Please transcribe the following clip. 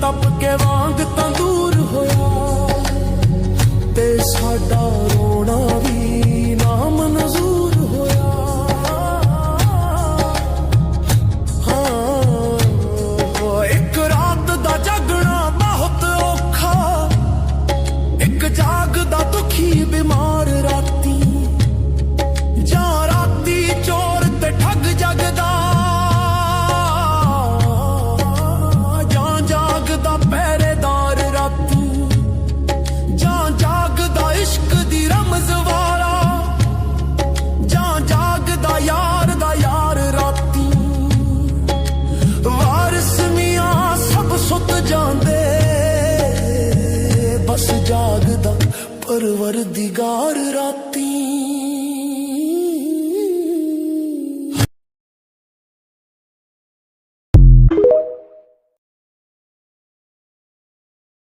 ਤਪ ਕੇ ਵਾਂਗ ਤੰਦੂਰ ਹੋਇਆ ਤੇ ਸਾਡਾ ਰੋਣਾ ਵੀ ਨਾ ਮਨਜ਼ੂਰ ਹੋਇਆ। ਹਾਂ ਇੱਕ ਰਾਤ ਦਾ ਜਾਗਣਾ ਬਹੁਤ ਔਖਾ, ਇੱਕ ਜਾਗਦਾ ਦੁਖੀ ਬਿਮਾਰ ਰਾਤੀ, ਜਾਂ ਰਾਤੀ ਚੋਰ ਤੇ ਠੱਗ ਜਗਦਾ, ਜਾਂ ਜਾਗਦਾ ਪਹਿਰੇਦਾਰ ਰਾਤੀ, ਜਾਂ ਜਾਗਦਾ ਇਸ਼ਕ ਦੀ ਰਮਜ਼ ਵਾਲਾ, ਜਾਂ ਜਾਗਦਾ ਯਾਰ ਦਾ ਯਾਰ ਰਾਤੀ। ਵਾਰਿਸ ਮੀਆਂ ਸਭ ਸੁੱਤ ਜਾਂਦੇ, ਬਸ ਜਾਗਦਾ ਪਰਵਰਦੀਗਾਰ ਰਾਤੀ।